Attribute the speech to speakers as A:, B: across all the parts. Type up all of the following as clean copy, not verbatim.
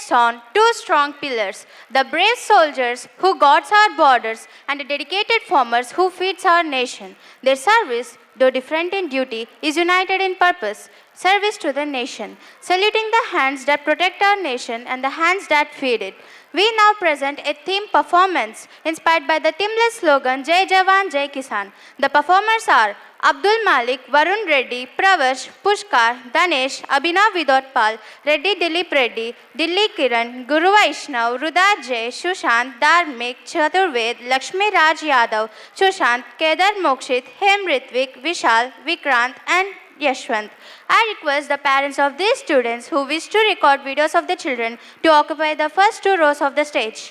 A: rests on two strong pillars: the brave soldiers who guards our borders and the dedicated farmers who feeds our nation. Their service, though different in duty, is united in purpose: service to the nation. Saluting the hands that protect our nation and the hands that feed it, we now present a theme performance inspired by the themeless slogan Jai Jawan Jai Kisan. The performers are Abdul Malik, Varun Reddy, Pravash, Pushkar, Danesh, Abhinav Vidotpal, Reddy Dilip Reddy, Dilli Kiran, Guru Vaishnav, Rudra Jay, Sushant, Dharmik, Chaturved, Lakshmi Raj Yadav, Sushant, Kedar Mokshit, Hem Ritvik, Vishal, Vikrant and Yashwant. I request the parents of these students who wish to record videos of the children to occupy the first two rows of the stage.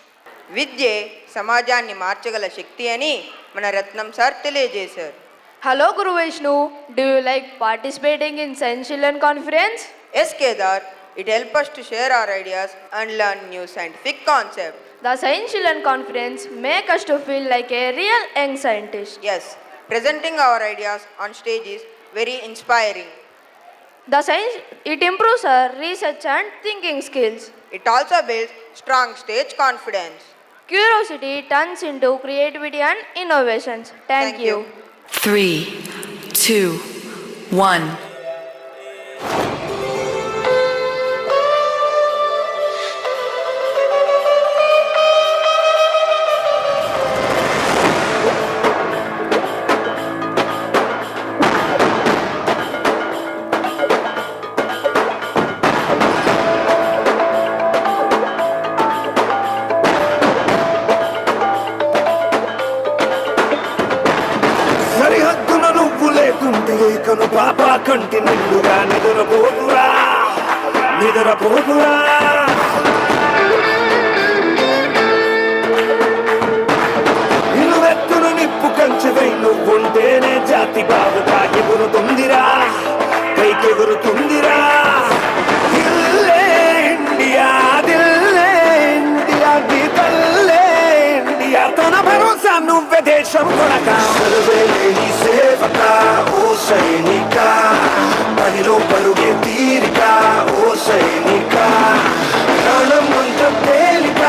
B: విద్యే సమాజాన్ని మార్చగల శక్తి అని మన Ratnam sir తెలియజేశారు.
C: Hello Guru Vaishnu, do you like participating in Science Children Conference?
B: Yes Kedar, it helps us to share our ideas and learn new scientific concepts.
C: The Science Children Conference make us to feel like a real young scientist.
B: Yes, presenting our ideas on stage is very inspiring.
C: It improves our research and thinking skills.
B: It also builds strong stage confidence.
C: Curiosity turns into creativity and innovations. Thank you.
D: 3, 2, 1.
E: కను పాప కంటి నిండుగా నిద్రపోతురా నిలువెత్తును నిప్పు కంచెవై నువ్వుంటేనే జాతి బావుగా ఎగురుతుందిరా పైకెగురుతుందిరా దిల్లే India నీ తల్లే India తన భరోసా నువ్వే దేశం కొనక సర్వేలేని సేవక ఓ సైనిక పనిలో పరుగే తీరిక ఓ సైనిక ప్రాణం అంత తేలిక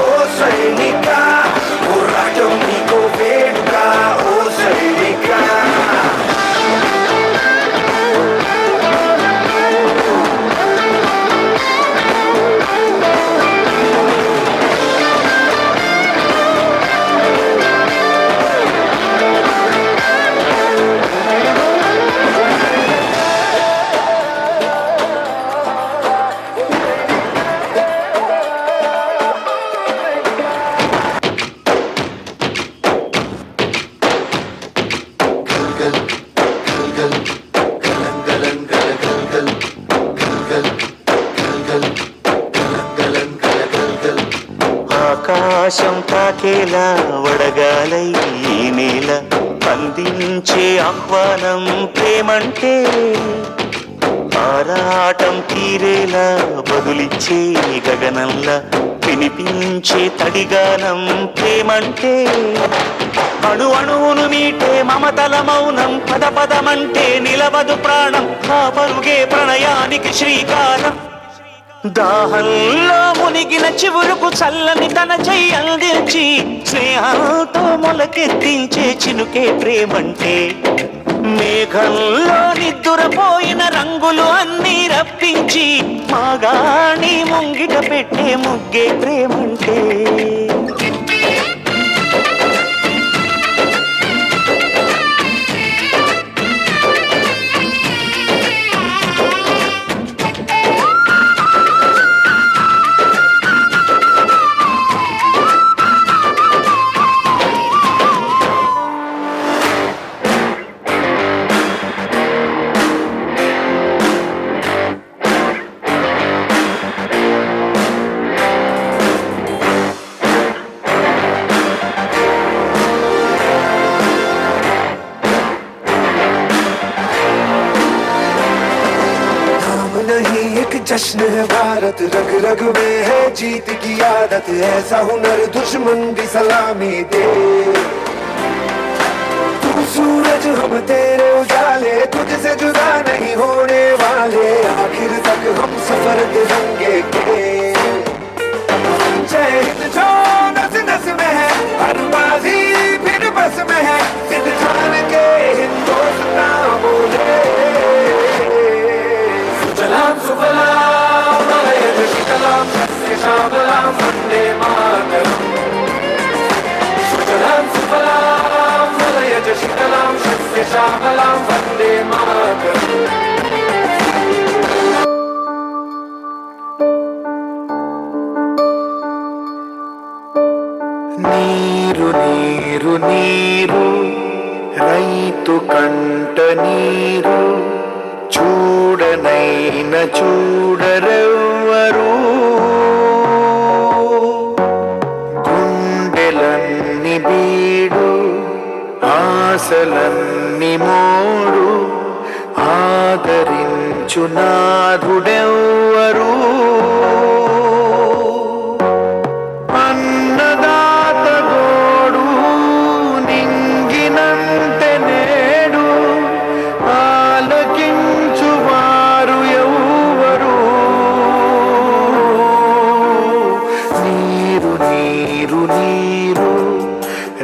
E: ఓ సైనిక పోరాటం నీకో వేడుక ఓ సైనిక
F: ఆకాశం తాకేలా వడగాలై ఈ నేల అందించే ఆహ్వానం ప్రేమంటే ఆరాటం తీరేలా బదులిచ్చే గగనంలా వినిపించే తడిగానం ప్రేమంటే అణు అణువును మీటే మమతల మౌనం పదపదమంటే నిలవదు ప్రాణం ఆ పరుగే ప్రణయానికి శ్రీకారం దాహంలో మునిగిన చివురుకు చల్లని తన చెయ్యి అందించి స్నేహంతో మొలకెత్తించే చినుకే ప్రేమంటే మేఘంలో నిద్దురపోయిన రంగులు అన్నీ రప్పించి మాగాణి ముంగిట పెట్టే ముగ్గే ప్రేమంటే
E: जश्न है भारत रग रग में है जीत की आदत ऐसा हुनर दुश्मन भी सलामी दे तू सूरज हम तेरे उजाले तुझसे जुदा नहीं होने वाले आखिर तक हम सफर तिरंगे के श्यामलां वन्दे मातरम् सुजलां सुफलां मलयज शीतलां सस्यश्यामलां वन्दे मातरम् నీరు నీరు నీరు రైతు కంట నీరు చూడనైన చూడరెవ్వరు గుండెలన్ని బీడు ఆశలన్ని మోడు ఆదరించు నాథుడెవ్వరు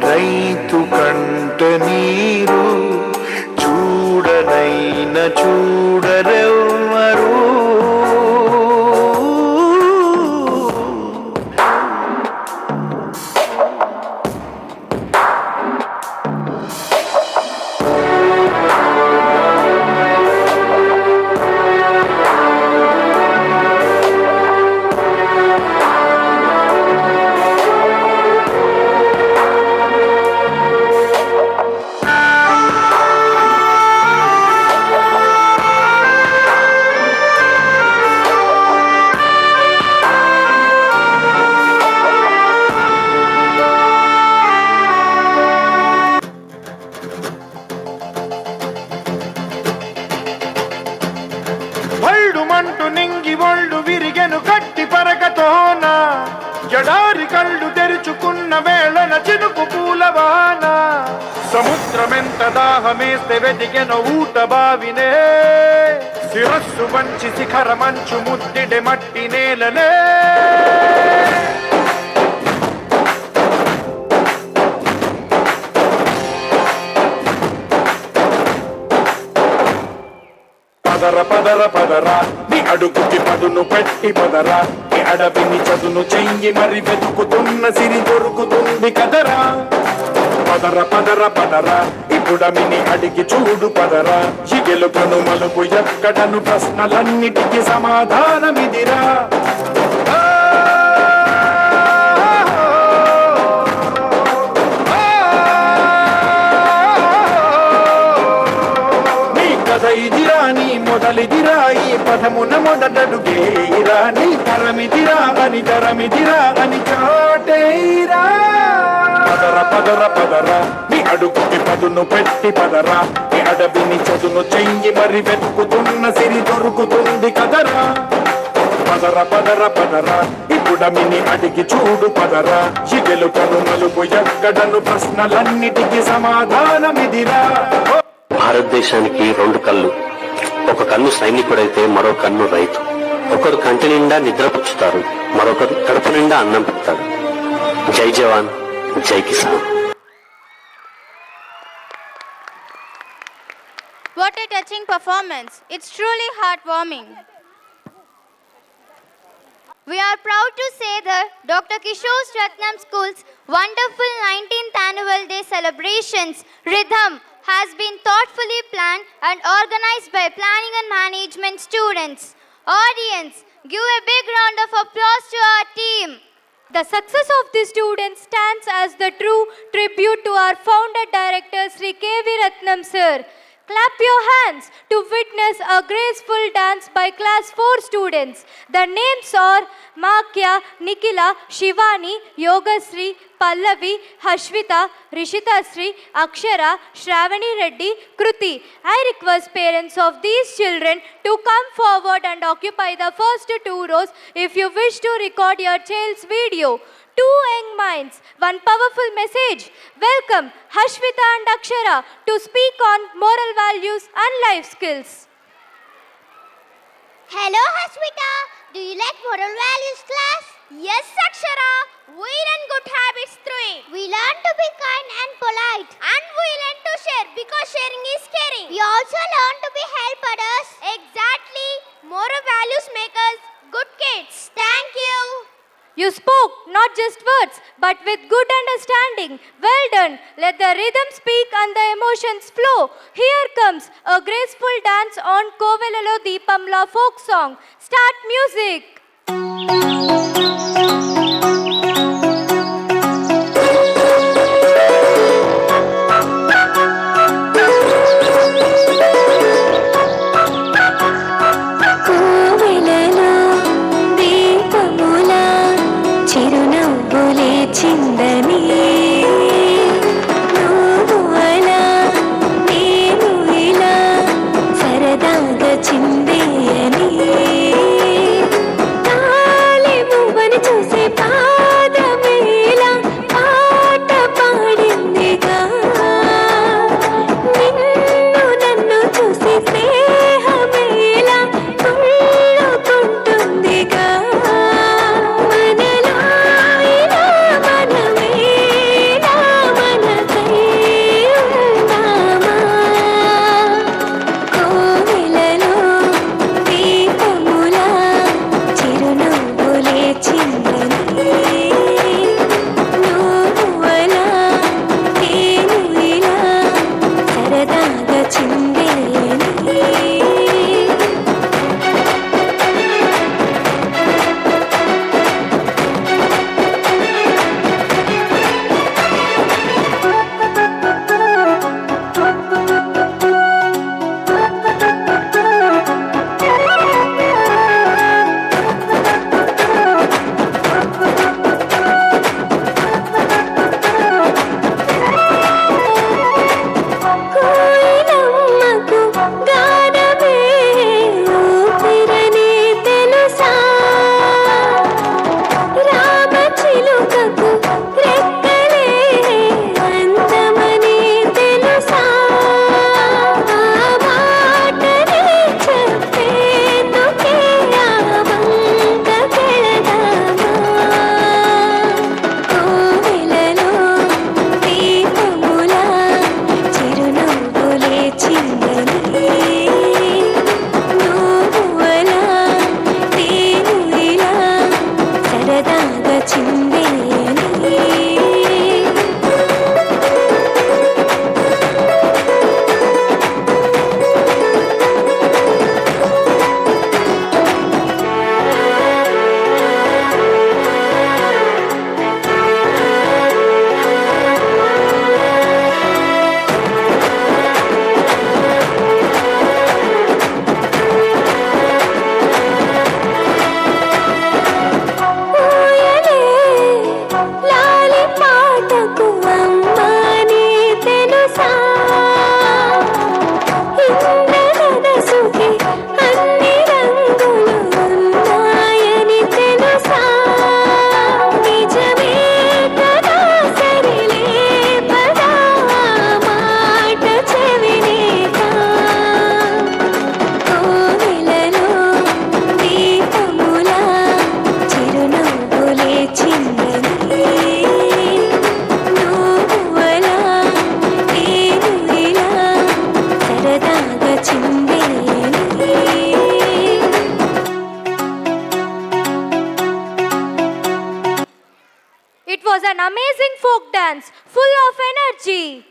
E: రైతు కంట నీరు చూడనైన చూడరెవ్వరు మంటు నింగి ఒళ్ళు విరిగెను గట్టి పరకతోన జడారి కళ్ళు తెరుచుకున్న వేళన చినుకు పూలవాన సముద్రమెంత దాహమేస్తే వెతికెను ఊట బావినే శిరస్సు వంచి శిఖర మంచు ముద్దిడె మట్టి నేలనే పదర పదర పదరా నీ అడుగుకి పదును పెట్టి పదరా నీ అడవిని చదును చెయ్యి మరి వెతుకుతున్న సిరి దొరుకుతుంది కదరా పదర పదర పదరా ఇప్పుడమిని అడిగి చూడు పదరా ఈ గెలుపను మలుపు ఎక్కడను ప్రశ్నలన్నిటికీ సమాధానమిదిరా ఇదిరా నీ మొదలిదిరా ఈ పదమున మొదటడుగేరా నీ తరమిదిరా అని తరమిదిరా అని చాటేరా పదర పదర పదరా నీ అడుగుకి పదును పెట్టి పదరా నీ అడవిని చదును చెయ్యి మరి వెతుకుతున్న సిరి దొరుకుతుంది కదరా పదర పదర పదరా ఇప్పుడమిని అడిగి చూడు పదరా ఈ గెలుపను మలుపు ఎక్కడను ప్రశ్నలన్నిటికీ సమాధానమిదిరా
G: భారతదేశానికి రెండు కళ్ళు, ఒక కన్ను సైనికుడైతే మరో కన్ను రైతు. ఒకరు కంటి నిండా నిద్రపుచ్చుతారు, మరొకరు కడుపు నిండా అన్నం పెడతాడు. జై జవాన్, జై Kisan.
A: What a touching performance. It's truly heartwarming. We are proud to say that Dr. Kishore Ratnam School's wonderful 19th Annual Day celebrations, Rhythm, has been thoughtfully planned and organized by planning and management students. Audience, give a big round of applause to our team.
H: The success of the students stands as the true tribute to our founder director Sri K.V. Ratnam sir. Clap your hands to witness a graceful dance by class 4 students. The names are Makya, Nikila, Shivani, Yogasri, Pallavi, Hashvita, Rishitasri, Akshara, Shravani Reddy, Kruti. I request parents of these children to come forward and occupy the first 2 rows if you wish to record your child's video. 2 young minds, one powerful message. Welcome Hashvita and Akshara to speak on moral values and life skills.
I: Hello Hashvita, do you like moral values class?
A: Yes, Akshara. We learn good habits through it.
I: We learn to be kind and polite.
A: And we learn to share because sharing is caring.
I: We also learn to be help others.
A: Exactly. Moral values make us good kids.
I: Thank you.
H: You spoke not just words, but with good understanding. Well done. Let the rhythm speak and the emotions flow. Here comes a graceful dance on Kovelalo Deepamla folk song. Start music. It was an amazing folk dance, full of energy.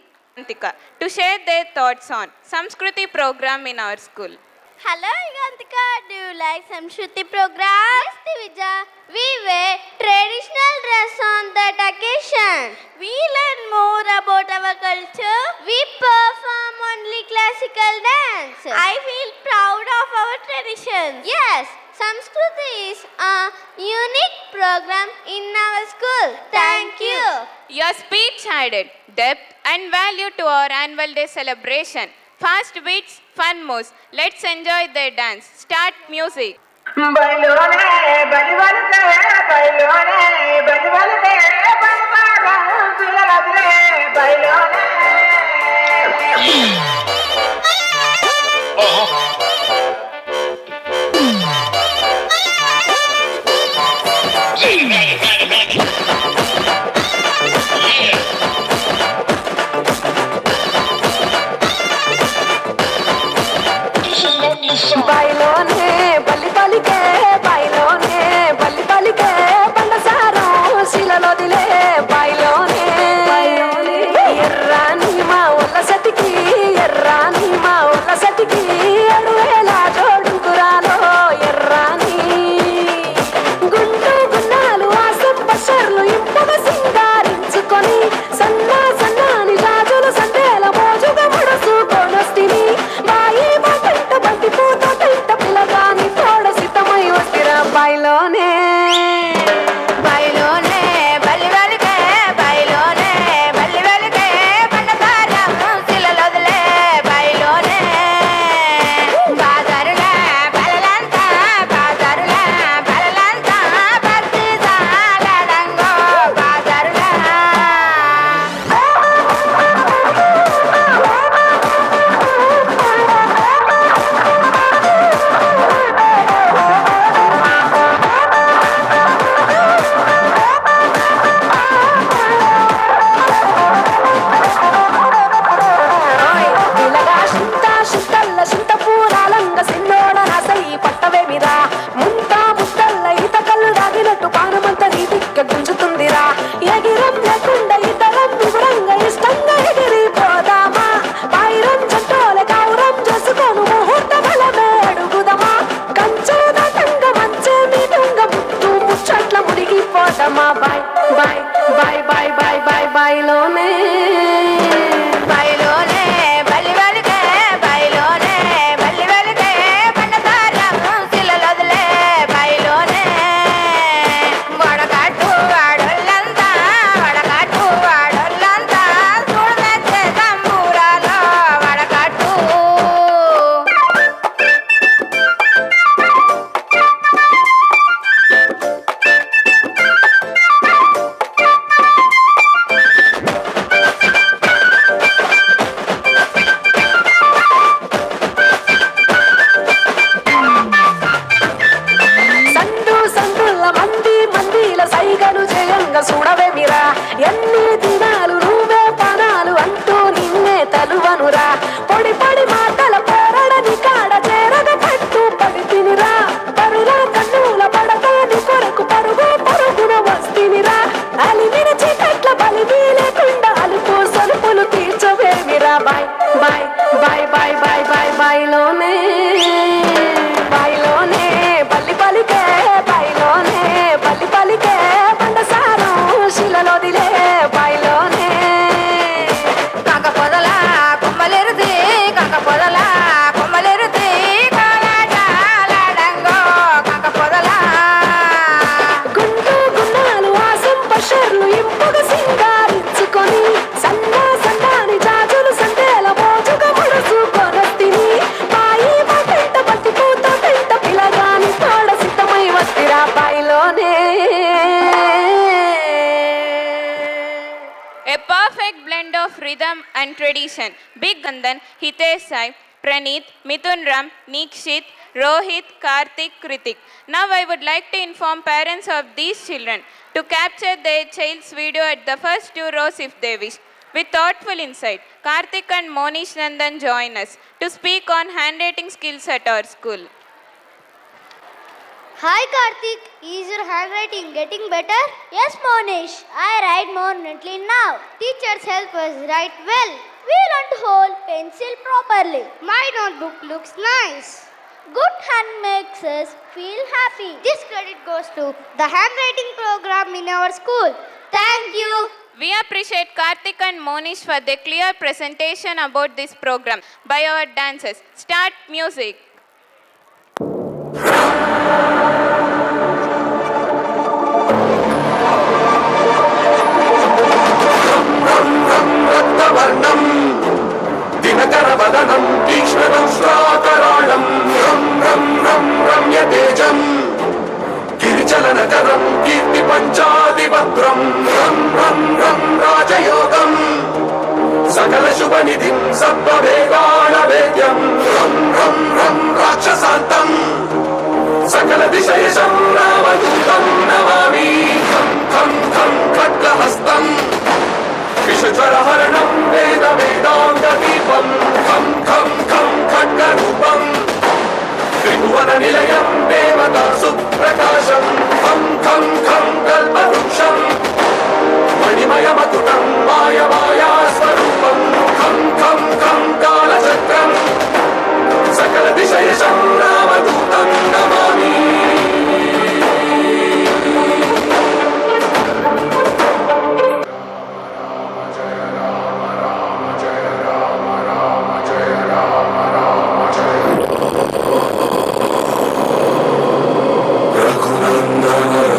J: To share their thoughts on Samskriti program in our school.
I: Hello, Yugantika. Do you like Samshruti program? Yes, Divija. We wear traditional dress on that occasion. We learn more about our culture. We perform only classical dance. I feel proud of our traditions. Yes, Samskriti is a unique program in our school. Thank you.
J: Your speech added depth and value to our annual day celebration. Fast beats, fun moves. Let's enjoy their dance. Start music.
C: బైలోనే బల్లి పలికే
J: perfect blend of rhythm and tradition. Big Gandan, Hitesh Sai, Praneeth, Mithun Ram, Nikshit, Rohit, Karthik, Kritik. Now I would like to inform parents of these children to capture their child's video at the first 2 rows if they wish. With thoughtful insight, Karthik and Monish Nandan join us to speak on handwriting skills at our school.
I: Hi Karthik, is your handwriting getting better? Yes Monish, I write more neatly now. Teachers help us write well. We learn to hold pencil properly. My notebook looks nice. Good hand makes us feel happy. This credit goes to the handwriting program in our school. Thank you.
J: We appreciate Karthik and Monish for their clear presentation about this program by our dancers. Start music.
E: రక్తవర్ణం దినకర వదనం తీక్ష్ణం శ్రాకరాళం రం రం రం రమ్యతేజం గిరిచలనకరం కీర్తి పంచాదిభద్రం రం రం రం రాజయోగం సకల శుభనిధిం సర్వవేగాన వేద్యం రం రం రం రాక్షసాంతం సకల దిశయశం రామదూతం నమామి ఖం ఖం ఖం ఖడ్గహస్తం విషజ్వరహరణం వేద వేదాంత దీపం ఖం ఖం ఖం ఖడ్గరూపం త్రిభువన నిలయం దేవతా సుప్రకాశం ఖం ఖం ఖం కల్పవృక్షం మణిమయమకుటం మాయమాయా స్వరూపం ఖం ఖం ఖం కాలచక్రం సకల దిశయశం రామదూతం నమామి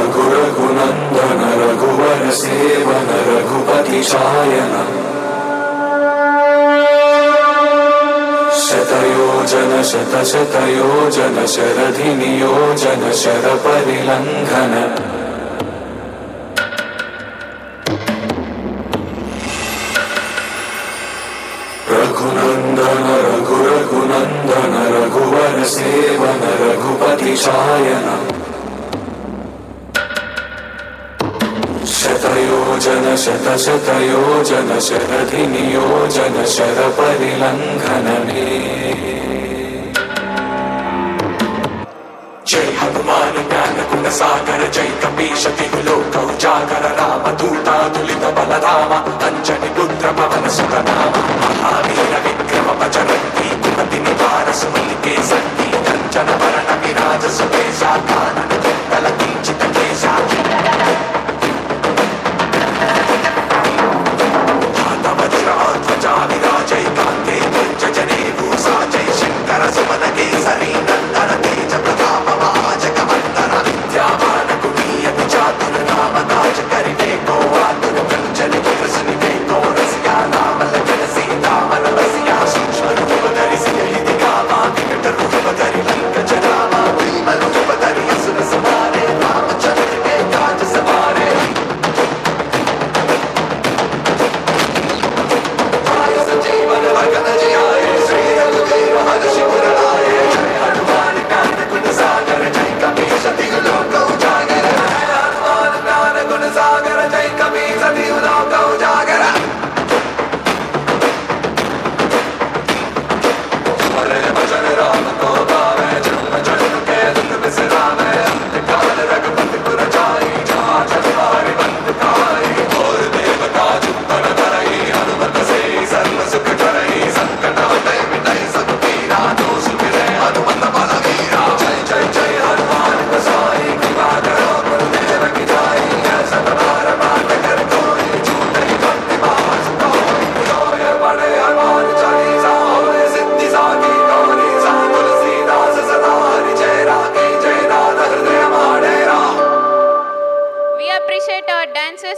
E: రఘునందన రఘువర సేవన రఘుపతి శాయన శతయోజన శతశతయోజన శరధి నియోజన శర పరిలంఘన రఘునందన రఘునందన రఘువర సేవన రఘుపతి శాయన శతయోజన శతశతయోజన శరధి నియోజన శర పరిలంఘనమే జై హనుమాన్ జ్ఞాన గుణ సాగర జై కపీశ తిలోక ఉజాగర రామ దూతాదులిత బలరామ అంజని పుత్ర పవన సుతనామ మహావీర విక్రమ బజరంగి కుమతి నివార సుమలికే సంగి కంచన వరణ విరాజ సువేశ కానన కుండల కించిత కేశ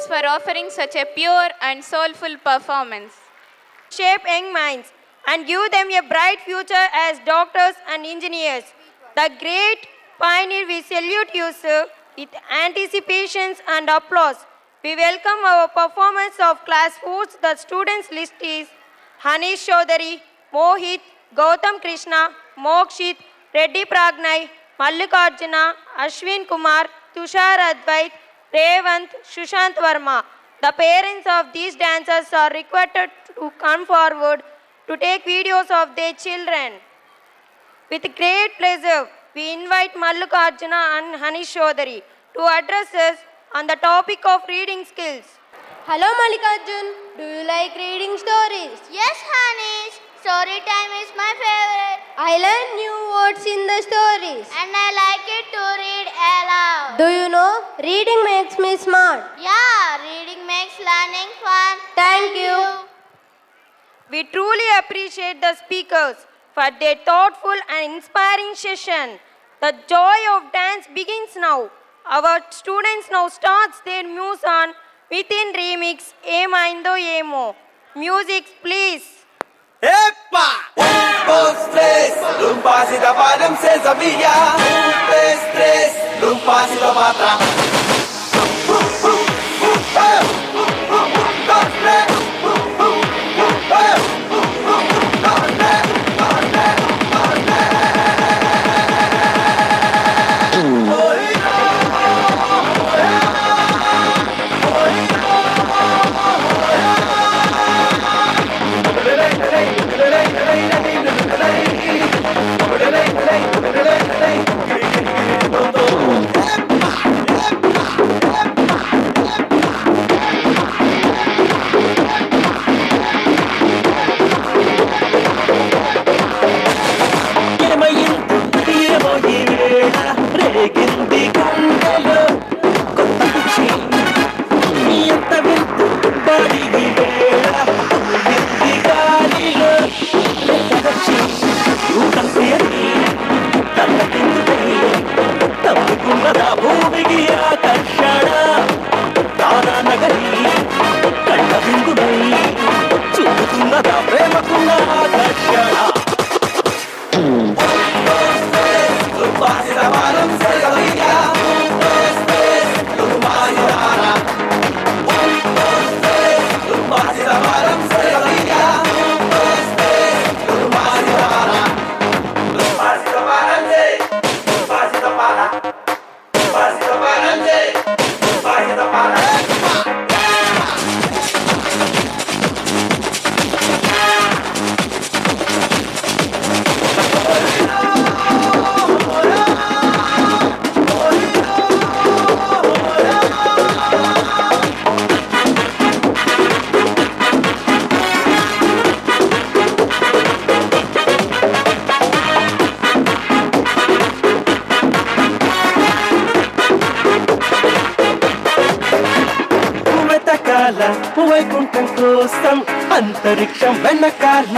J: For offering such a pure and soulful performance.
K: Shape young minds and give them a bright future as doctors and engineers. The great pioneer, we salute you, sir, with anticipations and applause. We welcome our performance of class 4. The students list is Hanish Chaudhary, Mohit, Gautam Krishna, Mokshit, Reddy Pragnay, Mallikarjuna, Ashwin Kumar, Tushar Advait, Revant, Shushant Verma. The parents of these dancers are requested to come forward to take videos of their children. With great pleasure, we invite Mallikarjuna and Hanish Chaudhary to address us on the topic of reading skills.
H: Hello Mallikarjun, do you like reading stories?
I: Yes, Hanish. Story time is my favorite.
H: I learn new words in the stories.
I: And I like it to read aloud.
H: Do you know, reading makes me smart.
I: Yeah, reading makes learning fun.
H: Thank you.
K: We truly appreciate the speakers for their thoughtful and inspiring session. The joy of dance begins now. Our students now starts their muse on Within Remix, Emayindo Emo. Music, please.
F: ¡Epa! 1, 2, 3, un pasito para un Sevilla. 1, 2, 3, un pasito para atrás. 1, 2, 3. Vaikuntham కోసం అంతరిక్షం వెనకాల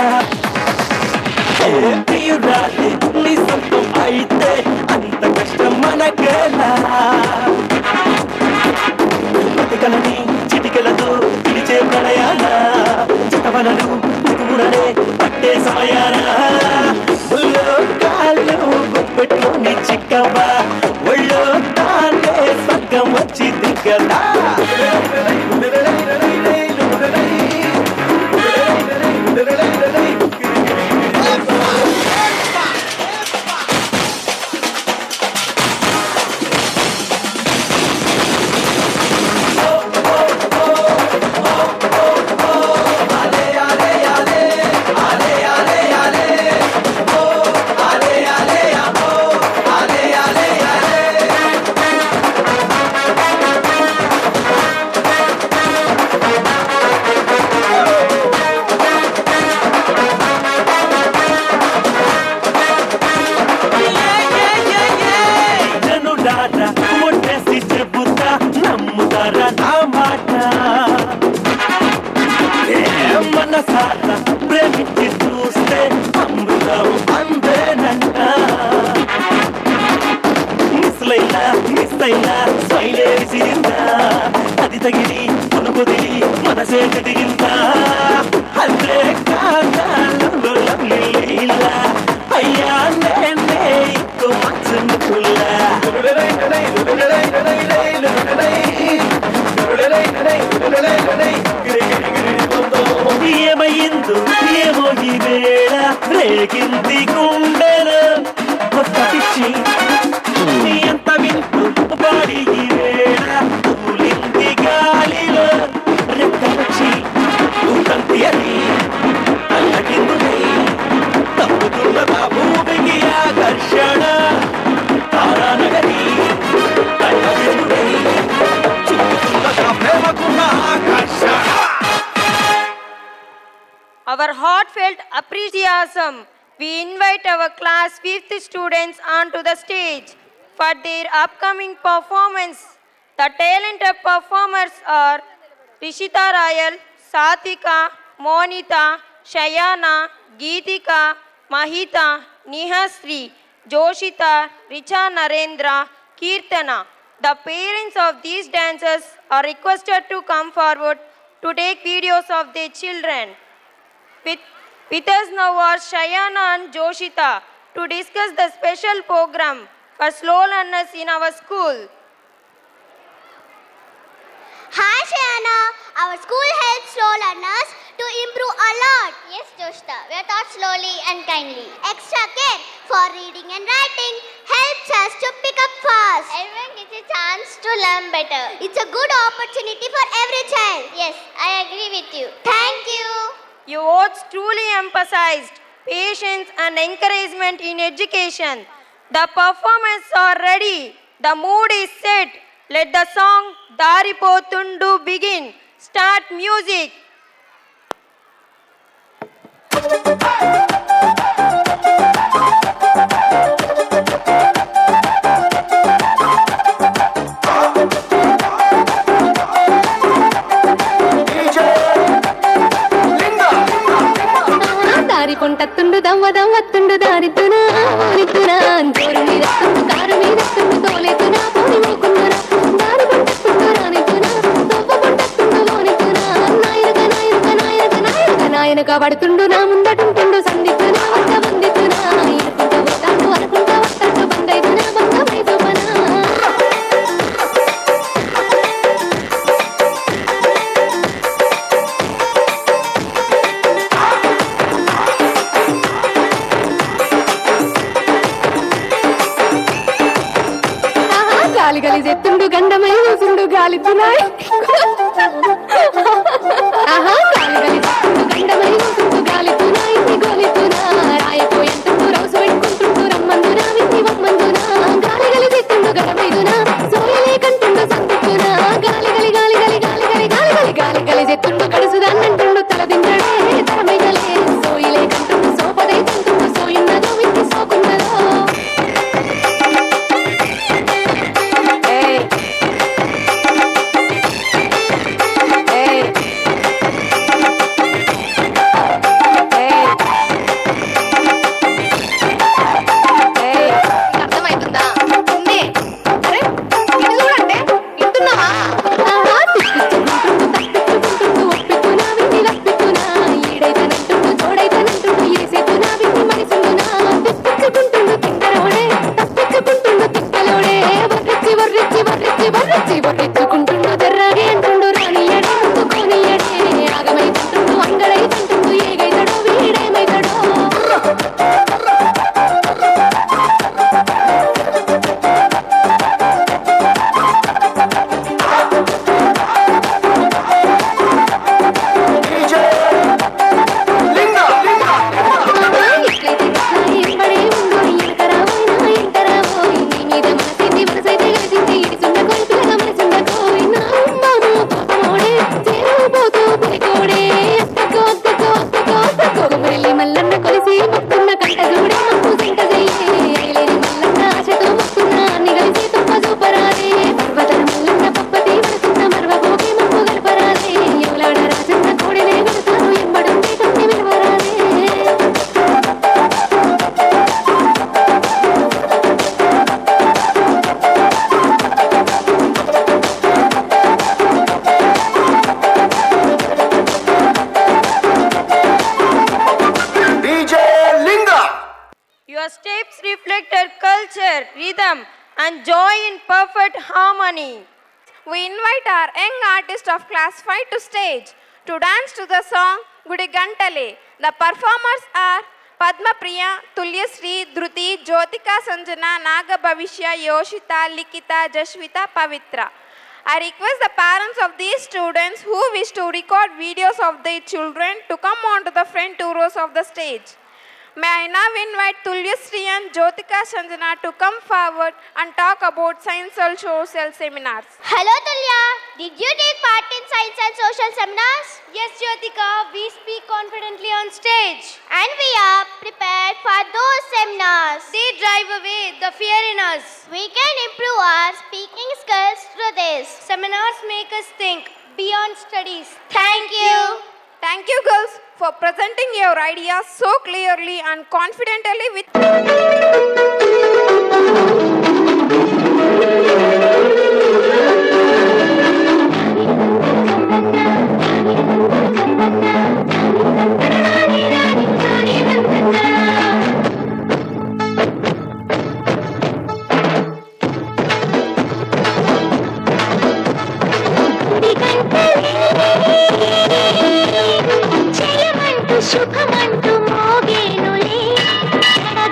F: ప్రియురాలి నీ సొంతం అయితే అంత కష్టం మనకేలా బతికలని చిటికెలతో పిలిచే ప్రళయాల చితవనలు ముకుడనే పట్టే సమయాన కాళ్ళు గుప్పెట్టుని చిక్కవా ఒళ్ళో తానే స్వర్గం వచ్చి దిగ్గదా అది తగిలి కొనుకొదిలి మనసే కదిగిందా అదే కాదాలు అయ్యా నేనే ఇంకో మనసు
K: our heartfelt appreciation, we invite our class 5th students onto the stage for their upcoming performance. The talented performers are Rishita Rayal, Satika, Monita, Shayana, Geetika, Mahita, Nihasri, Joshita, Richa Narendra, Kirtana. The parents of these dancers are requested to come forward to take videos of their children. With us now are Shayana and Joshita to discuss the special program for slow learners in our school.
I: Hi Shayana, our school helps slow learners to improve a lot. Yes Joshita, we are taught slowly and kindly. Extra care for reading and writing helps us to pick up fast. Everyone gets a chance to learn better. It's a good opportunity for every child. Yes, I agree with you. Thank you.
K: Your words truly emphasized patience and encouragement in education. The performance are ready. The mood is set. Let the song Daripotundu begin. Start music.
H: దారి కొంటత్తుండు దవ్వ దవ్వత్తుండు దారితునా ఆరితునా జోరు మీదత్తుండు car మీదత్తుండు తోలేతునా పోని మోకుందునా దారి కొంటత్తుండు రానితునా దవ్వ కొంటత్తుండు లోనితునా నాయనక నాయనక నాయనక నాయనక నాయనక పడుతుండు నా ముందటుంటుండు సందితునా వంద వందితునా ఇరుకుంట పోతాడు అనుకుంట వస్తాడు బందైతునా బంధమై సోపనా గాలి గలి చెత్తుండు గండమై చూసుండు గాలితున్నాయి ఆహా గాలి గలి చెత్తుండు గండమై చూసుండు గాలితున్నాయి గోలితున్నా రాయపోయంటుండు రౌసు పెట్టుకుంటుండు రమ్మందునా విన్ని వమ్మందునా గాలి గలి చెత్తుండు గడమైదునా సోయలే కంటుండు సంతుతునా గాలి గలి గాలి గలి గాలి గలి గాలి గలి గాలి గలి చెత్తుండు కడుసుదాన్నంటుండు తలదించడే తరమైదలే సోయిలే కంటుండు సోపదై తంటుండు సోయున్నదో విన్ని సోకున్నదో
K: Your steps reflected culture, rhythm, and joy in perfect harmony.
J: We invite our young artist of class 5 to stage to dance to the song Gudi Gantale. The performers are Padma Priya, Tulya Sri, Dhruti, Jyotika Sanjana, Naga Bhavishya, Yoshita, Likita, Jashvita, Pavitra. I request the parents of these students who wish to record videos of their children to come onto the front two rows of the stage. May I now invite Tulya Sri and Jyotika Sanjana to come forward and talk about science and social seminars.
I: Hello Tulya, did you take part in science and social seminars? Yes, Jyotika, we speak confidently on stage. And we are prepared for those seminars. They drive away the fear in us. We can improve our speaking skills through this. Seminars make us think beyond studies. Thank you.
K: Thank you, girls, for presenting your ideas so clearly and confidently with.
I: శుభమంటూ మోగేనులే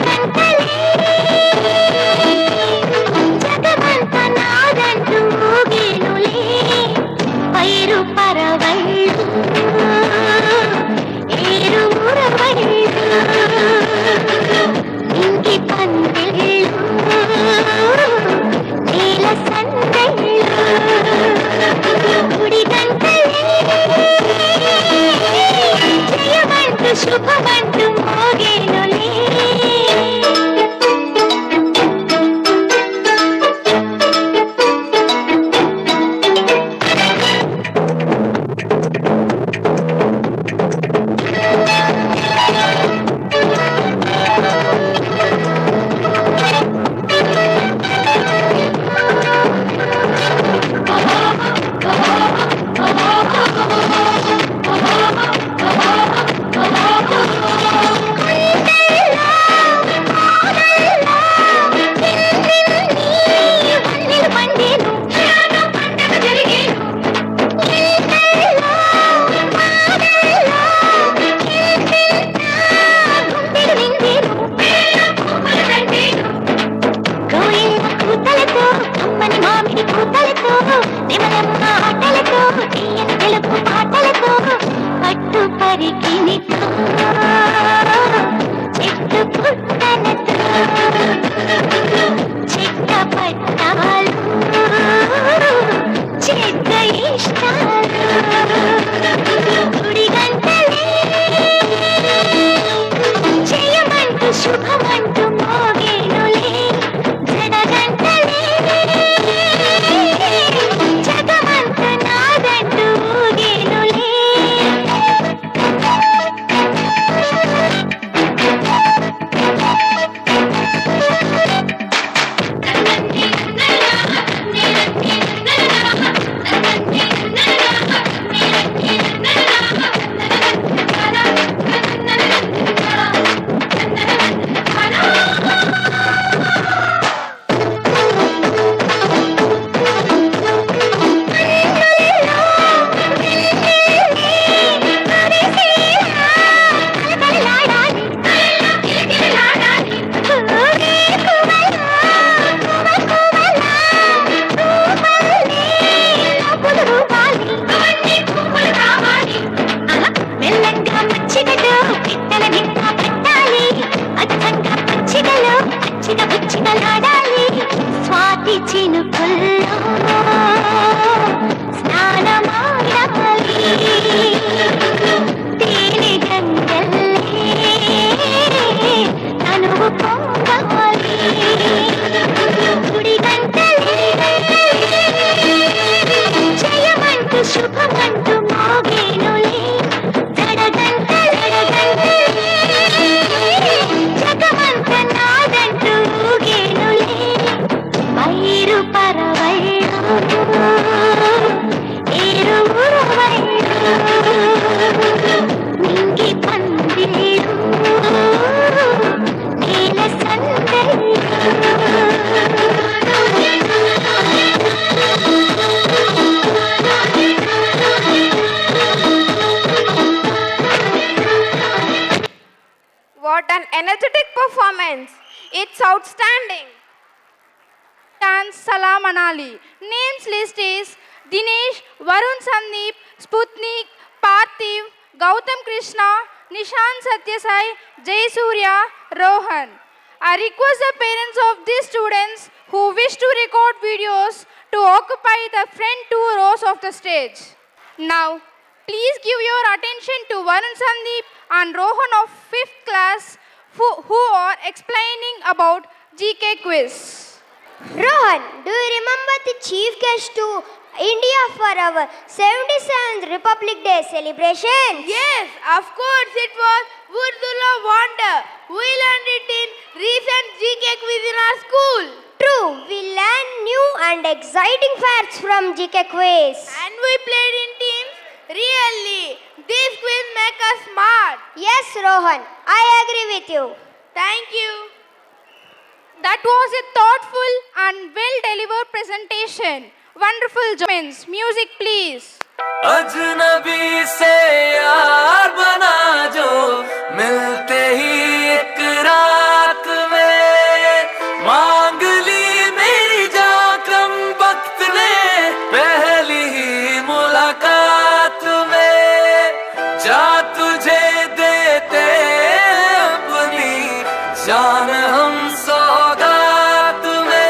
I: గంటలే జగమంత నాదంటూ మోగేనులే పైరు పరవళ్ళు ఏరు మురవళ్ళు ఇంటి పందిళ్ళు నేల సందళ్ళు గుడి గంటలే జయమంటూ శుభమంటూ మోగేనులే శుభమంటూ మోగేనులే జడగంటలే జగమంత నాదంటూ ఊగేనులే స్వాతి చినుకుల్లో స్నానమాడాలి తేనె గంగల్లే తనువు పొంగాలి గుడి గంటలే జయమంటూ శుభమంటూ మోగేనులే జడగంటలే జగమంత నాదంటూ ఊగేనులే పైరు పరవళ్ళు ఏరు మురవళ్ళు నింగి పందిళ్ళు నేల సందళ్ళు
K: What an energetic performance! It's outstanding.
C: Dance Salam Anali. Names list is Dinesh, Varun Sandeep, Sputnik, Parthiv, Gautam Krishna, Nishan Satyasai, Jay Surya, Rohan. I request the parents of these students who wish to record videos to occupy the front two rows of the stage. Now, Please give your attention to Varun Sandeep and Rohan of 5th class who are explaining about GK quiz.
I: Rohan, do you remember the chief guest to India for our 77th Republic Day celebration?
C: Yes, of course it was Urdula Wonder. We learned it in recent GK quiz in our school.
I: True, we learned new and exciting facts from GK quiz.
C: And we played in teams. Really, this quiz make us smart.
I: Yes, Rohan, I agree with you.
C: Thank you. That was a thoughtful and well-delivered presentation. Wonderful comments. Music, please.
F: अजनबी से यार बना जो मिलते ही एक रात में मांग ली मेरी जान कम वक्त ने पहली ही मुलाकात में जा तुझे देते अपनी जान हम सौगात में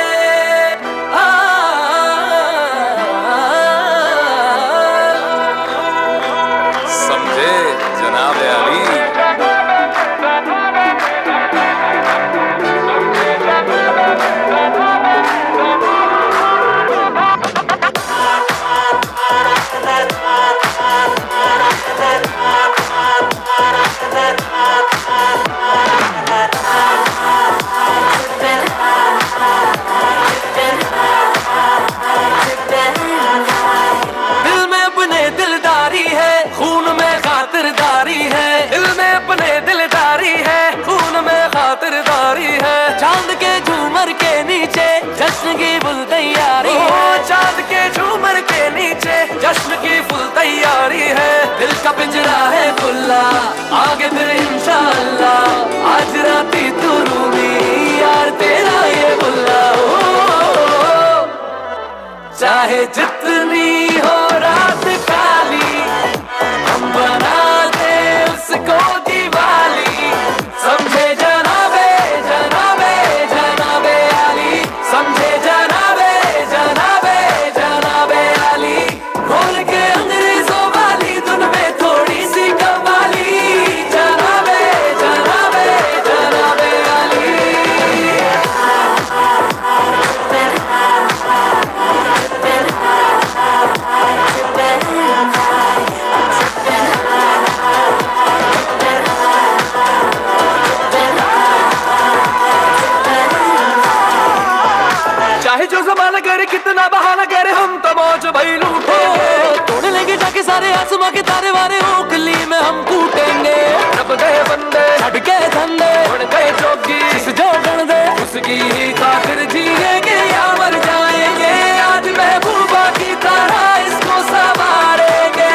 F: समझे जनाब अली दिल में अपने दिलदारी है खून में खातिरदारी है दिल में अपने दिलदारी है खून में खातिरदारी है चांद के झूमर के नीचे जश्न की फुल तैयारी है चांद के झूमर के नीचे जश्न की फुल तैयारी है दिल का पिंजरा है खुला आगे फिर इंशाअल्लाह आज राती तू रूमी यार तेरा ये बुल्ला चाहे जितनी हो रात काली हम बना दे उसको दिवाली समझे जनाबे जनाबे जनाबे अली समझे जनाबे जनाबे जनाबे अली खोल के अंग्रेजों वाली धुन में थोड़ी सी कवाली जनाबे जनाबे जनाबे अली चाहे जो जमाना करे कितना बहाना करे हम तो मौज भाई लूटे तोड़ लेंगे जाके सारे आसमां के तारे वारे ओखली में हम कूटेंगे रब गए बंदे छड़ के धंधे उड़ गए जोगी जिस जो डर दे उसकी ही खातिर जिएंगे या मर जाएंगे आज महबूबा की तरह इसको संवारेंगे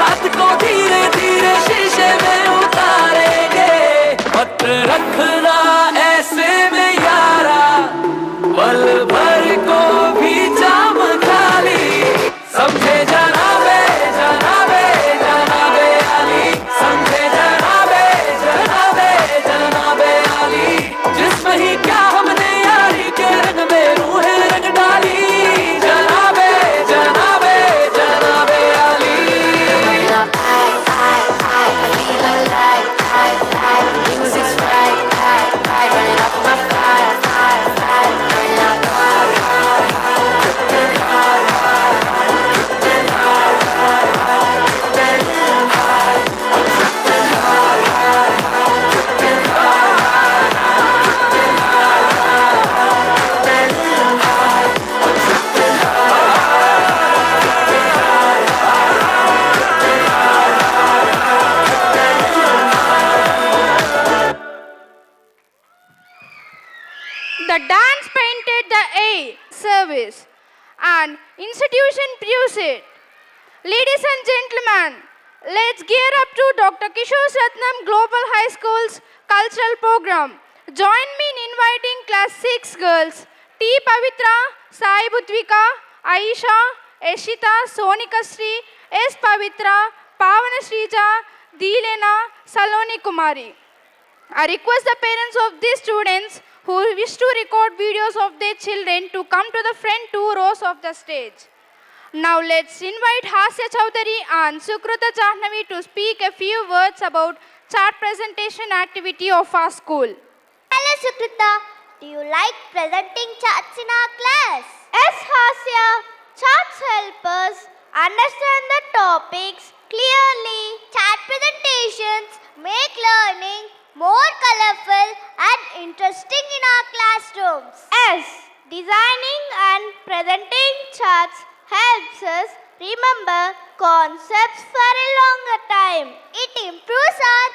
F: रात को धीरे धीरे शीशे में उतारेंगे मत रखना ऐसे में यारा पल भर को भी जाम खाली समझे जनाबे जनाबे जनाबे अली समझे जनाबे जनाबे जनाबे अली जिसमें ही क्या हमने यारी के रंग में रूहें रंग डाली जनाबे जनाबे जनाबे Ali
C: The dance painted the air service and institution produced it. Ladies and gentlemen, let's gear up to Dr. Kishore Ratnam Global High School's cultural program. Join me in inviting class 6 girls T. Pavitra, Sai Butvika, Aisha, Eshita, Sonika Sri, S. Pavitra, Pavana Srija, Dilena, Saloni Kumari. I request the parents of these students who wish to record videos of their children to come to the front 2 rows of the stage. Now let's invite Hasya Chowdhury and Sukruta Jahnavi to speak a few words about chart presentation activity of our school.
I: Hello Sukruta, do you like presenting charts in our class? Yes Hasya, charts help us understand the topics clearly. Chart presentations make learning more colorful and interesting in our classrooms. Yes, designing and presenting charts helps us remember concepts for a longer time. It improves our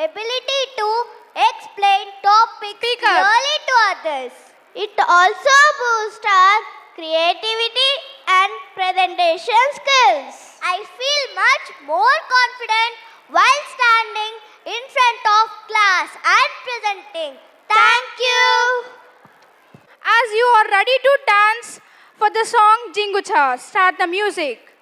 I: ability to explain topics clearly to others. It also boosts our creativity and presentation skills. I feel much more confident while standing in front of class and presenting. Thank you.
C: As you are ready to dance for the song Jingucha, start the music.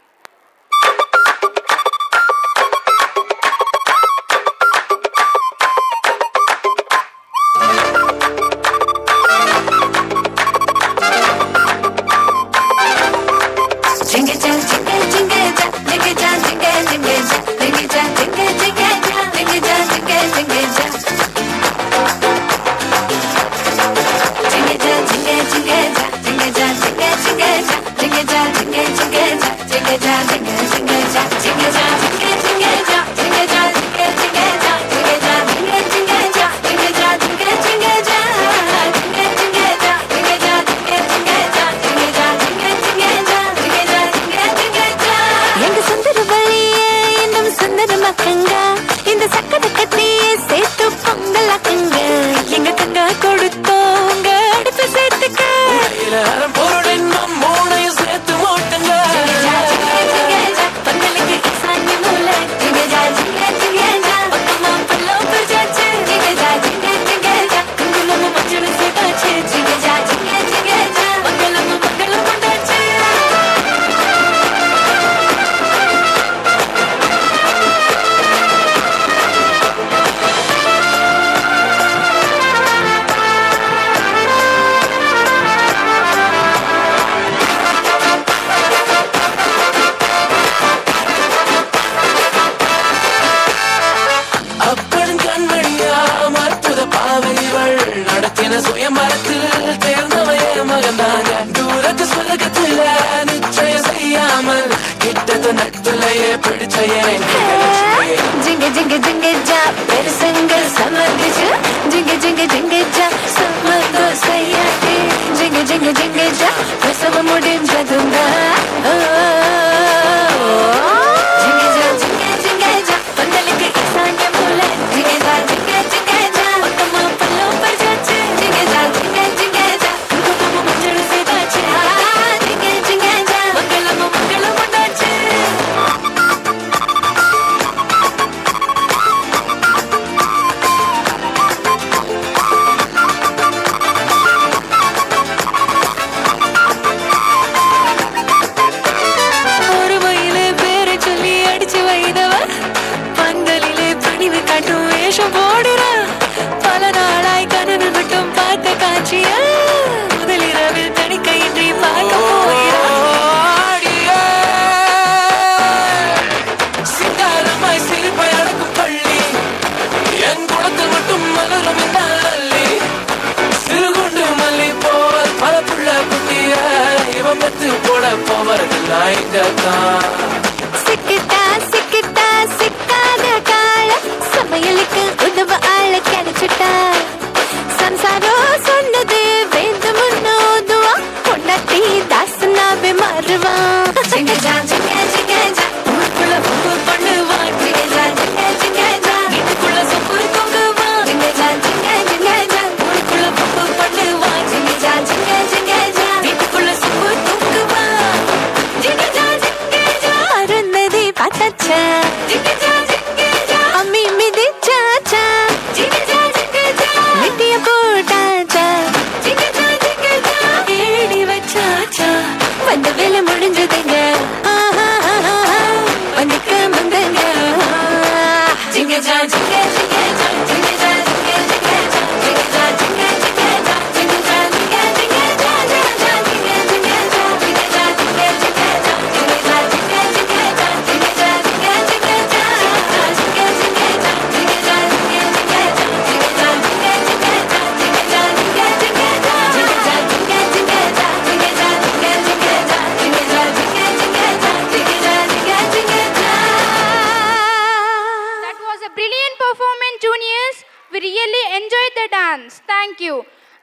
C: the dance. Thank you.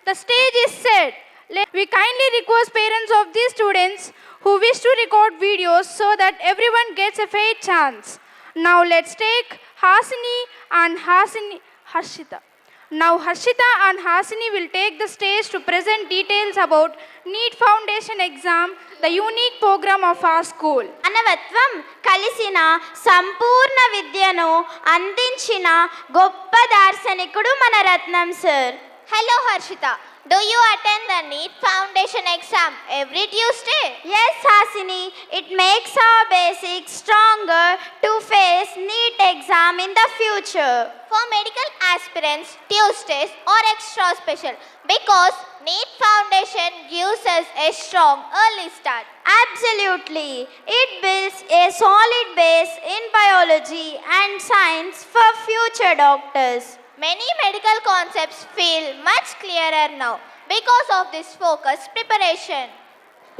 C: The stage is set. We kindly request parents of these students who wish to record videos so that everyone gets a fair chance. Now let's take Harshita. Now Harshita and Hasini will take the stage to present details about NEET Foundation exam, the unique program of our school.
I: మానవత్వం కలిసిన సంపూర్ణ విద్యను అందించిన గొప్ప దార్శనికుడు మన Ratnam sir. Hello Harshita, do you attend the NEET Foundation exam every Tuesday? Yes, Hasini. It makes our basics stronger to face NEET exam in the future. For medical aspirants, Tuesdays are extra special because NEET Foundation gives us a strong early start. Absolutely. It builds a solid base in biology and science for future doctors. Many medical concepts feel much clearer now because of this focused preparation.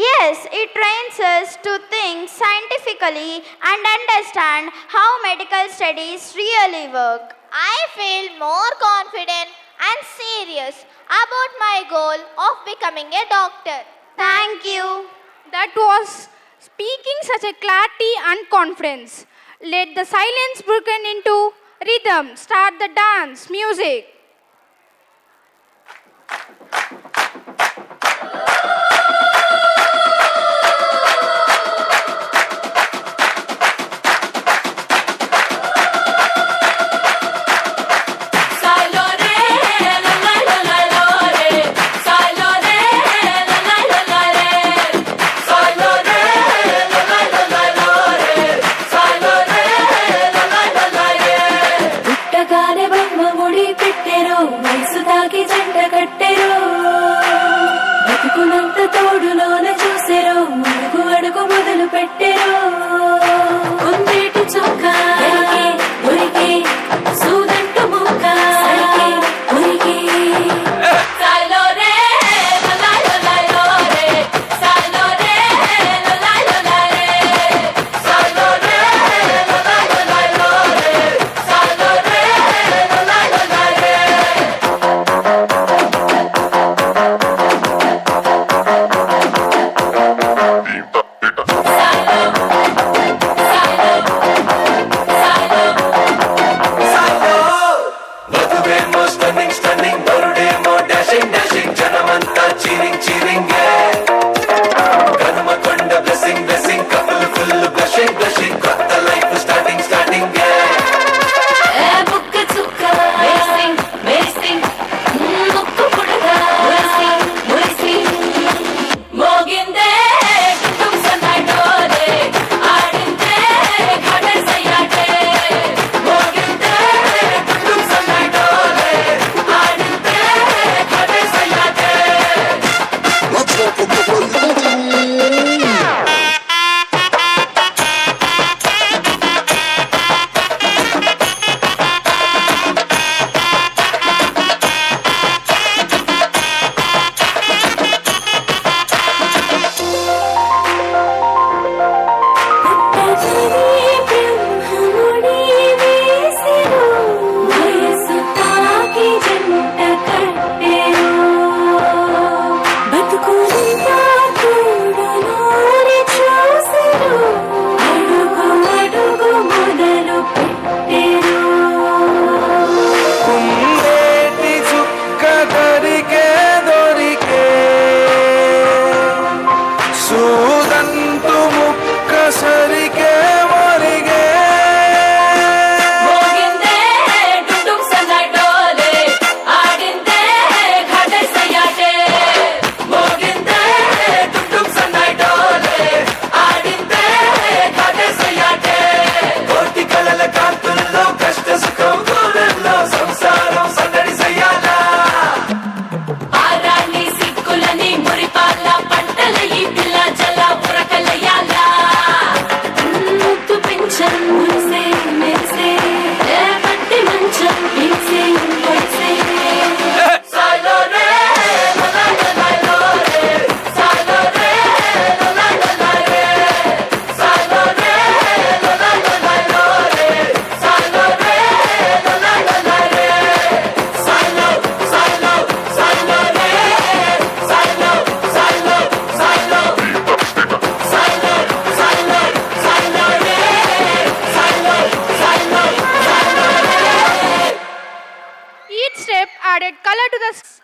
I: Yes, it trains us to think scientifically and understand how medical studies really work. I feel more confident and serious about my goal of becoming a doctor. Thank you.
C: That was speaking such a clarity and confidence. Let the silence broken into rhythm. Start the dance music.
H: పుట్టగానే బ్రహ్మ ముడి పెట్టే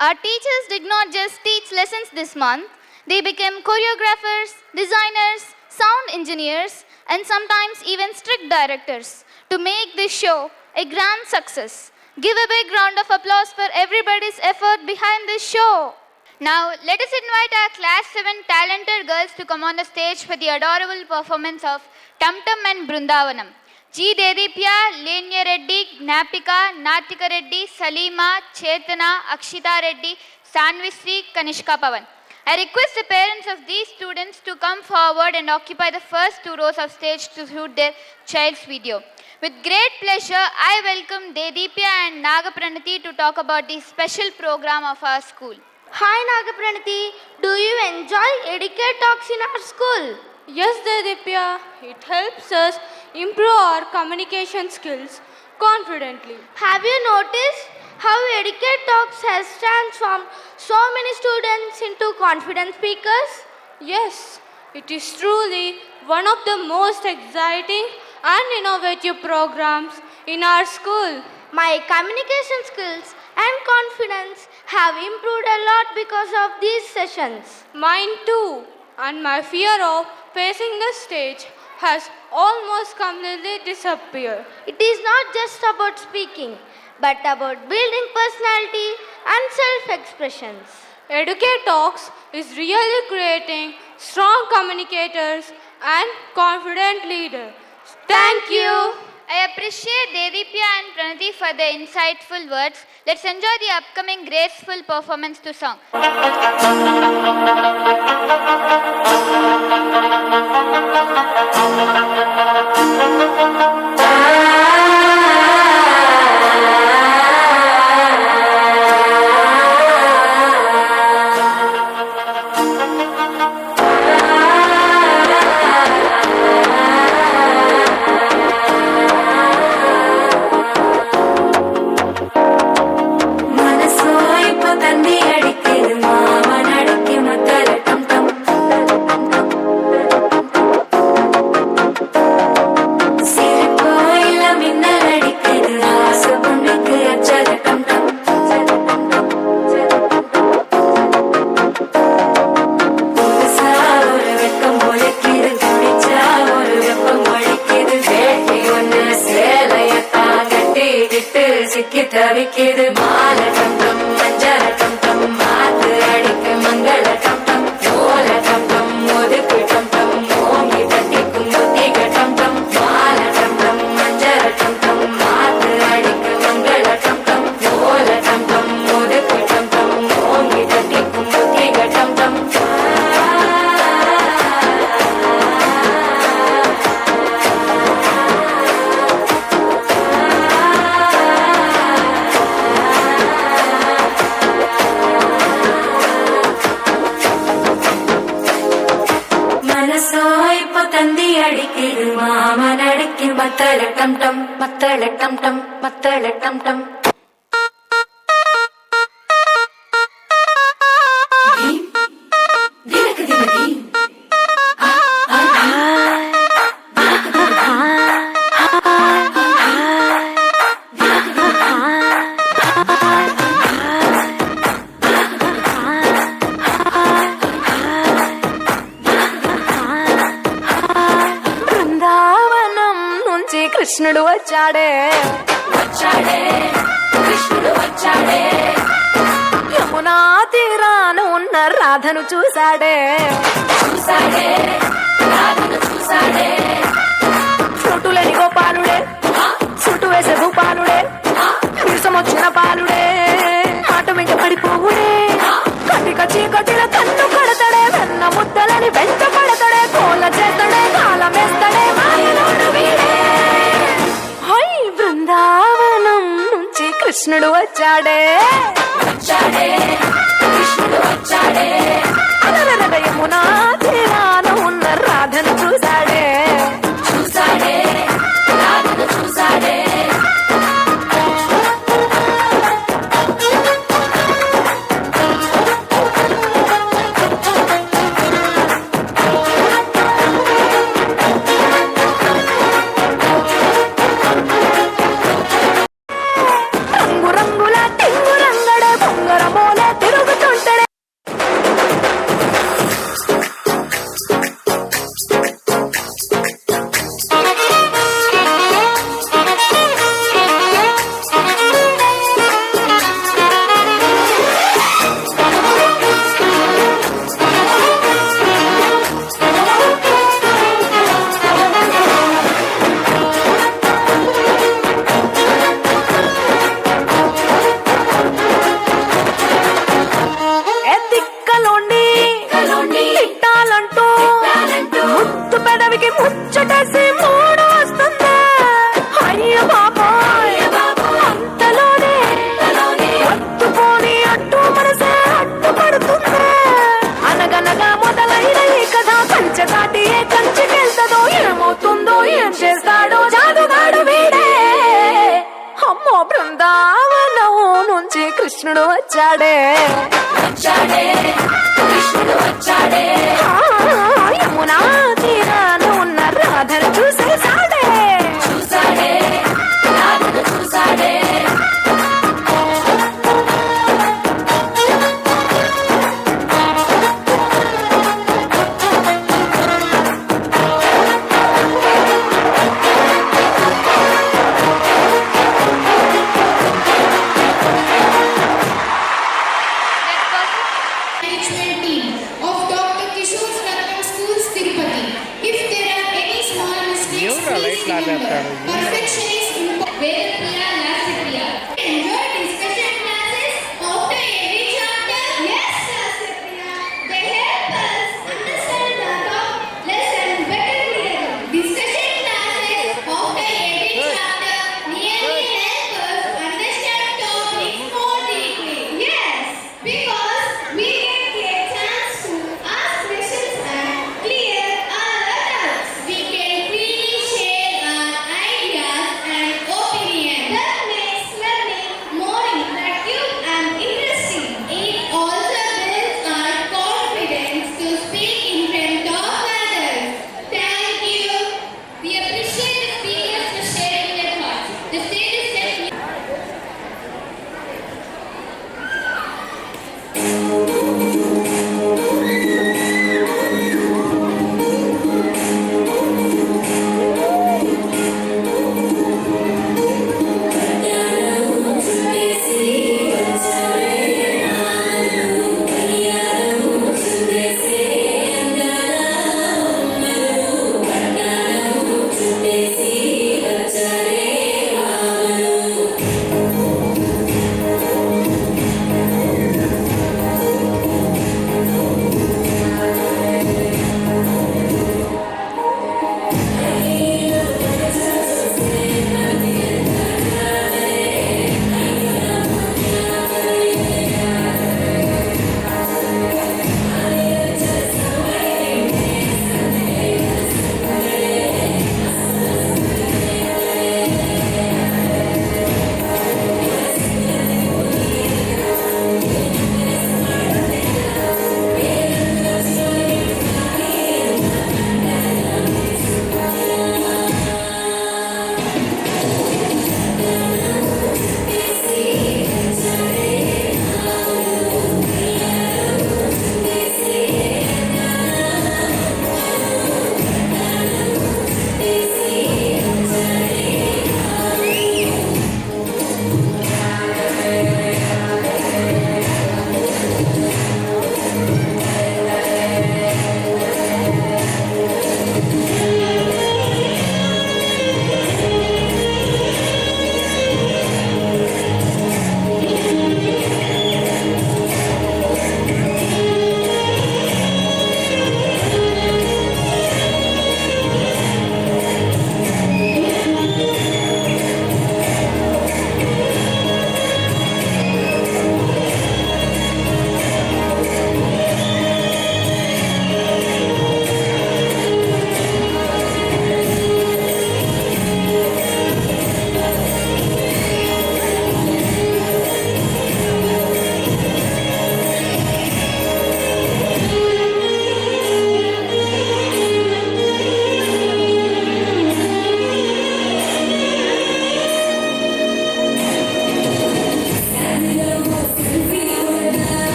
I: Our teachers did not just teach lessons this month, they became choreographers, designers, sound engineers, and sometimes even strict directors to make this show a grand success. Give a big round of applause for everybody's effort behind this show. Now, let us invite our Class 7 talented girls to come on the stage for the adorable performance of Tum Tum and Brindavanam. G. Dedipya, Lenya Reddy, Gnapika, Natika Reddy, Salima, Chetana, Akshita Reddy, Sanvisri, Kanishka Pavan. I request the parents of these students to come forward and occupy the first 2 rows of stage to shoot their child's video. With great pleasure, I welcome Dedipya and Nagapranati to talk about the special program of our school. Hi Nagapranati, do you enjoy Educate Talks in our school?
C: Yes, Dedipya, it helps us improve our communication skills confidently.
I: Have you noticed how Educate Talks has transformed so many students into confident speakers?
C: Yes, it is truly one of the most exciting and innovative programs in our school.
I: My communication skills and confidence have improved a lot because of these sessions.
C: Mine too, and my fear of facing the stage has almost completely disappeared.
I: It is not just about speaking, but about building personality and self-expressions.
C: Educate Talks is really creating strong communicators and confident leaders. Thank you.
A: I appreciate Dedipya and Pranati for their insightful words. Let's enjoy the upcoming graceful performance to song.
H: కృష్ణుడు వచ్చాడే వచ్చాడే కృష్ణుడు వచ్చాడే యమునా తీరాన ఉన్న రాధను చూశాడే చూశాడే రాధను చూశాడే చుట్టులేని గోపాలుడే చుట్టు వేసే భూపాలుడే విషమొచ్చిన పాలుడే ఆట వెంట పడిపోవుడే కటిక చీకటిల కన్ను కడతాడే వెన్న ముద్దలని వెంట పడతాడే కోల చేస్తాడే కాలం వేస్తాడే మాయలోడు వీడే బృందావనం నుంచి కృష్ణుడు వచ్చాడే వచ్చాడే కృష్ణుడు వచ్చాడే యమునా తీరాన ఉన్న రాధను చూశాడే చూశాడే రాధను చూశాడే రంగురంగుల టింగు రంగడే బొంగరమోలే
L: చేస్తాడు జాదుగాడు వీడే అమ్మో బృందావనం నుంచి కృష్ణుడు వచ్చాడే కృష్ణుడు వచ్చాడే యమునా తీరాన ఉన్న రాధను చూసేసాడే రాధను చూసాడే
M: Management team of Dr. Kishore Ratnam Schools, Tirupati. If there are any small mistakes, please remember, perfection is important. Vedapriya, Lasyapriya. Enjoy discussion classes after every chapter? Yes, Lasyapriya. They help us understand the lesson better clearly. Discussion classes after every chapter nearly help us understand topics more deeply. Yes, because we get a chance to ask questions and clear our doubts. We can freely share our ideas and opinions. That makes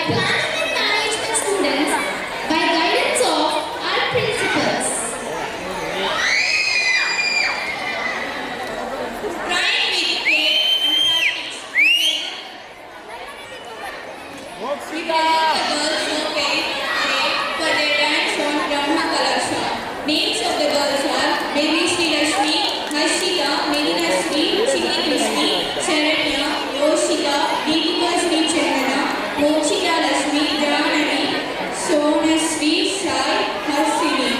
M: planning and management students by guidance of our principals.
J: Trying with care and practice. We call the girls who paint for their dance on Brahma Kalasha. Names of the girls are Devi Sri Rashmi, Harshita, Medinashri, Chini Krishni, Sharanya, Yoshita, Deepika Sri Chandana, Mochita Rashmi, Janani, Sonasri, Sai, Harshini.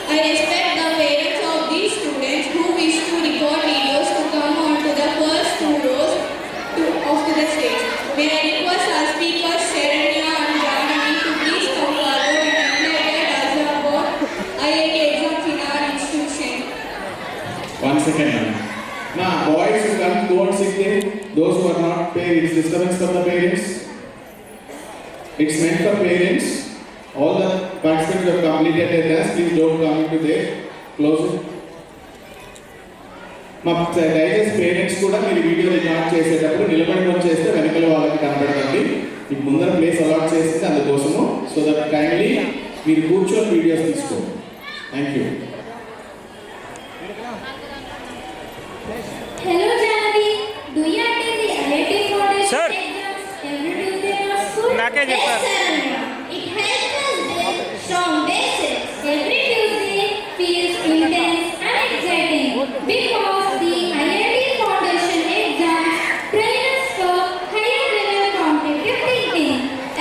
J: I respect the parents of these students who wish to record videos to come on to the first two rows of the stage. May I request our speakers Sharanya and Janani to please come forward and enlighten us about IIT exams in our institution.
N: 1 second. Now, boys who come, don't sit there. Those who are not parents, disturbance from the parents. It's meant for parents. All the participants who have completed their task, please don't come into there. Close it. మా దయచేసి parents కూడా మీరు video record చేసేటప్పుడు నిలబడి చేస్తే వెనకల వాళ్ళకి కనబడదండి. మీకు ముందర ప్లేస్ అలాట్ చేస్తే అందుకోసము. సో దట్ కైండ్లీ మీరు కూర్చొని వీడియోస్ తీసుకోండి. Thank you.
M: Hello Janavi, do you attend the IIT Foundation exams every Tuesday in our school? Yes, Saranya. It helps us build strong bases. Every Tuesday feels intense and exciting because the IIT Foundation exams train us for higher level competitive thinking.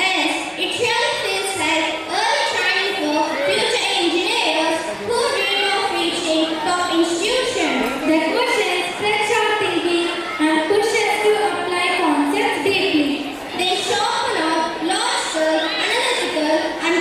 M: As it surely feels like early training for future engineers who dream of reaching top institutions. The questions stretch our thinking and push us to apply concepts deeply. They sharpen our logical, analytical, and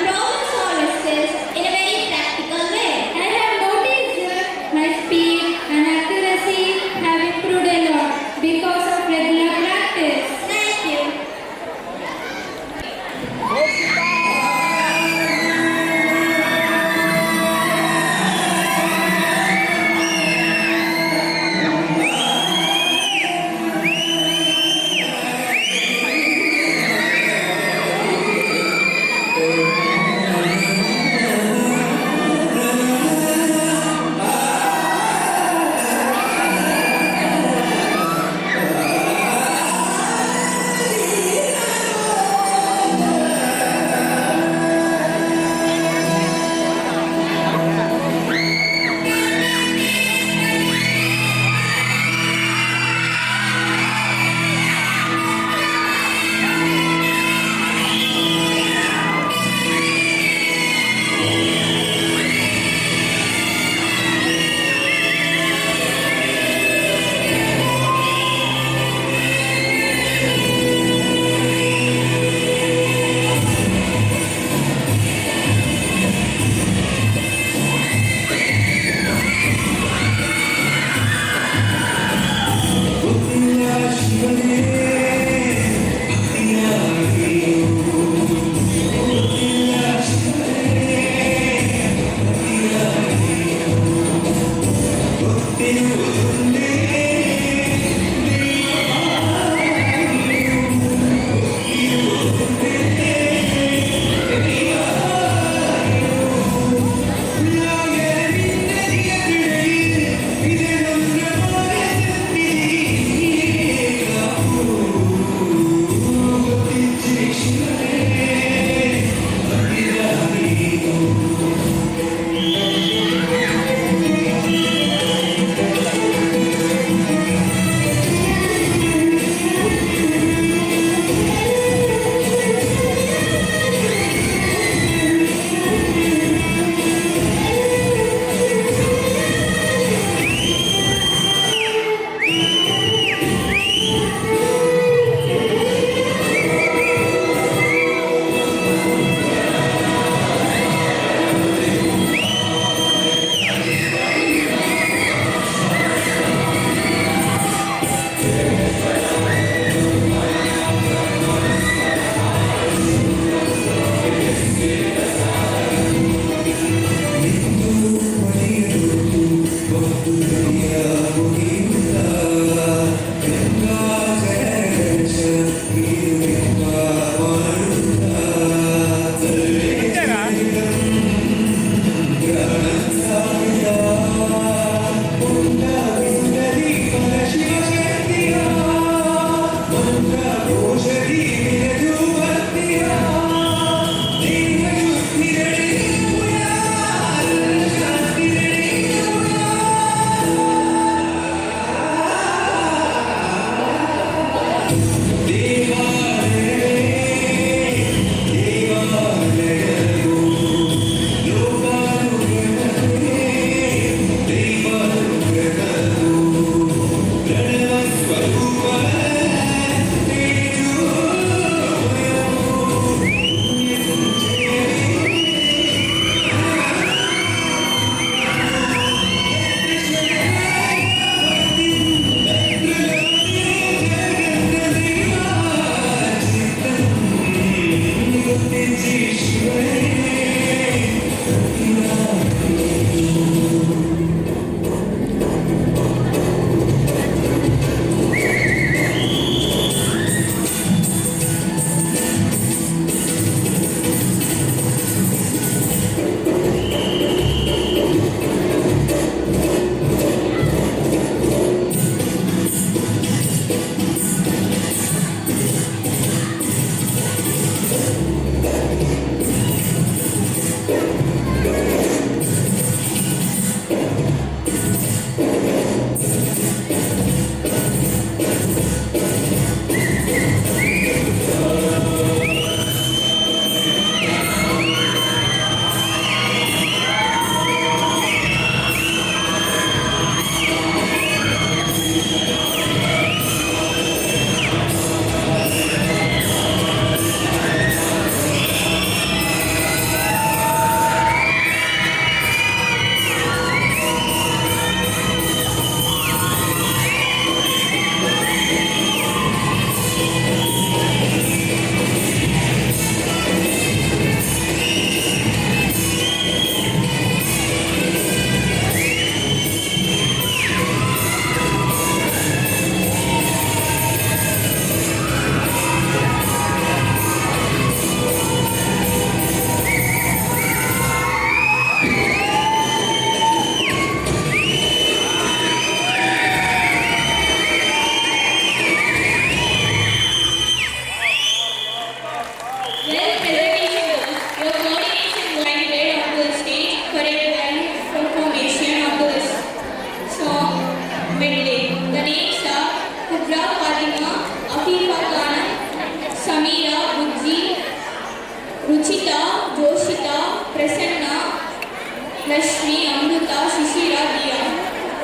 M: Rashmi, Amrita, Shishira, Diya.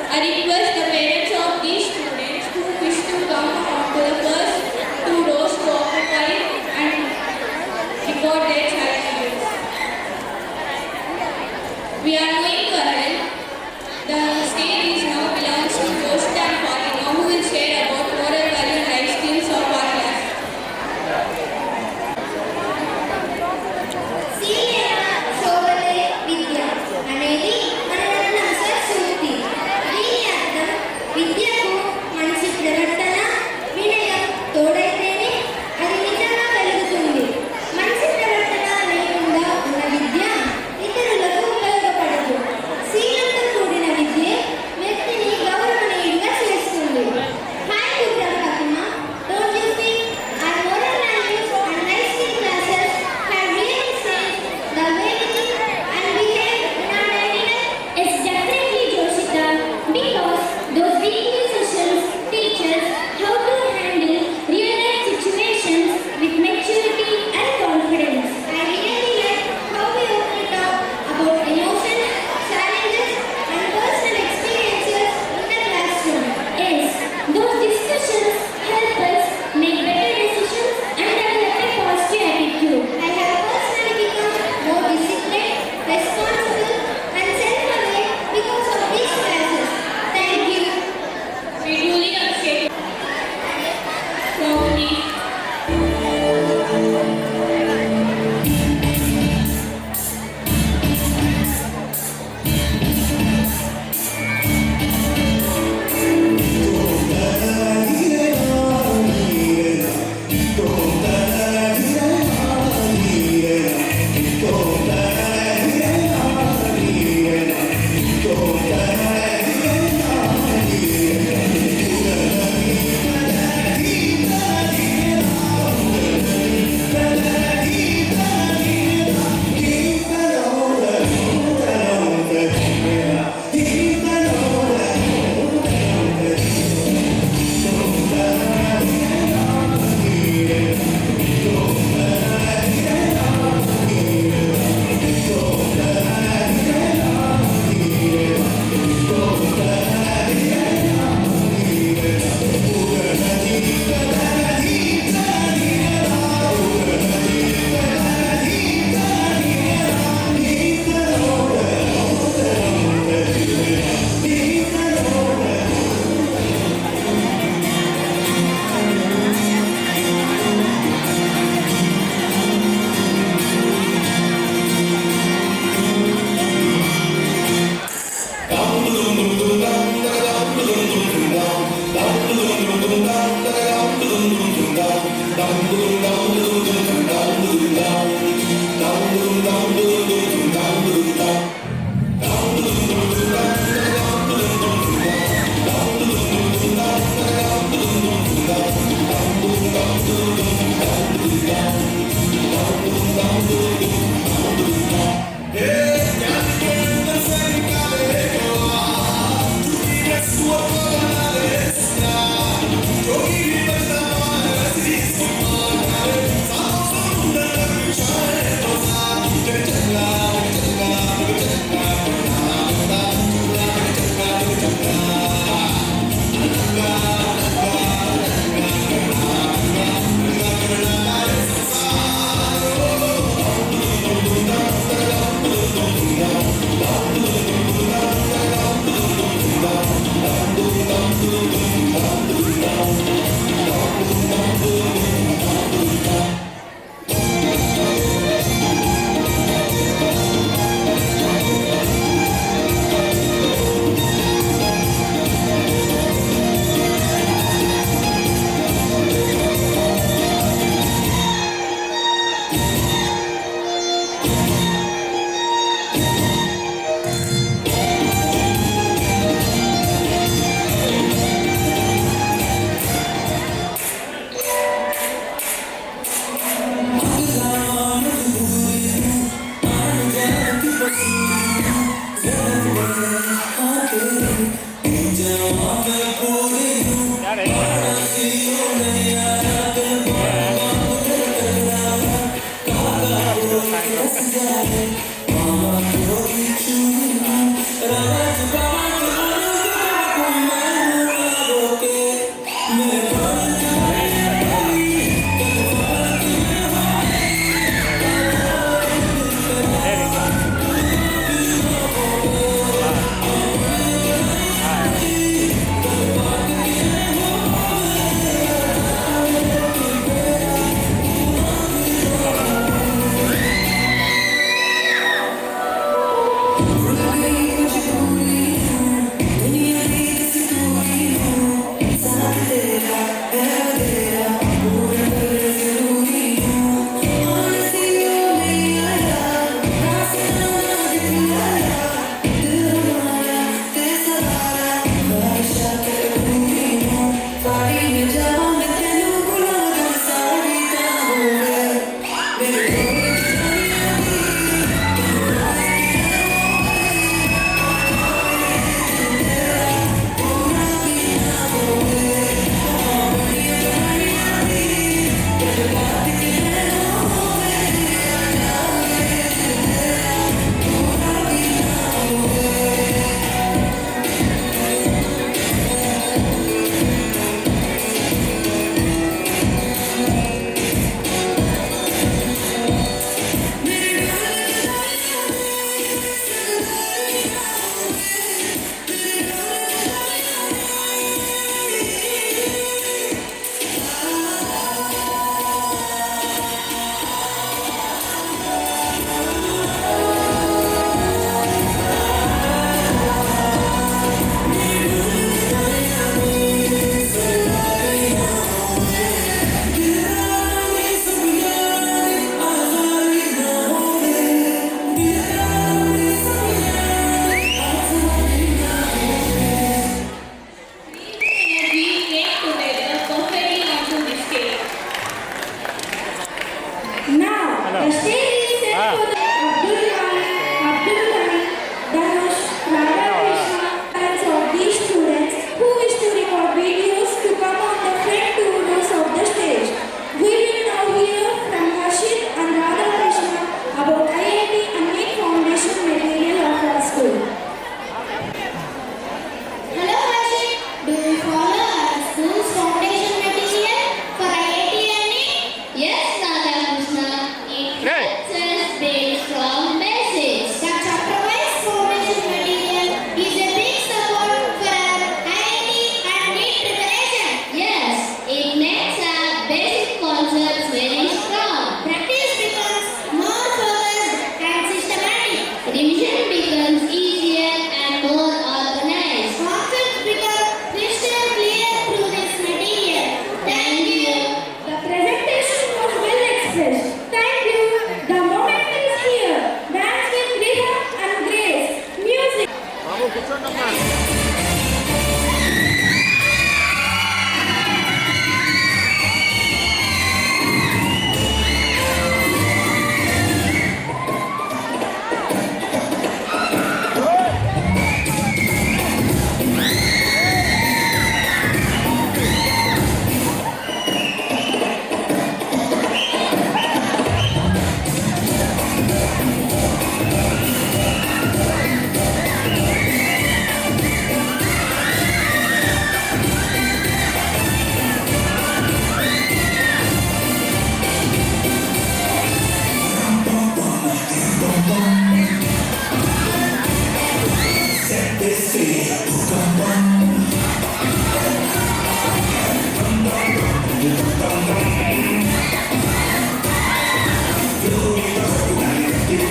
M: I request the parents of these students who wish to come to the first two rows to occupy and record their challenges. We are moving ahead. The stage is now belongs to Joshita and Fatima, who will share about moral value and life skills of our class.
I: అనేది మన సూక్తి. దీని అర్థం విద్యకు మనిషి ప్రవర్తన వినయం తోడైతేనే అది నిజంగా కలుగుతుంది. మనిషి ప్రవర్తన లేకుండా ఉన్న విద్య ఇతరులకు ఉపయోగపడదు.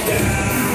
L: down.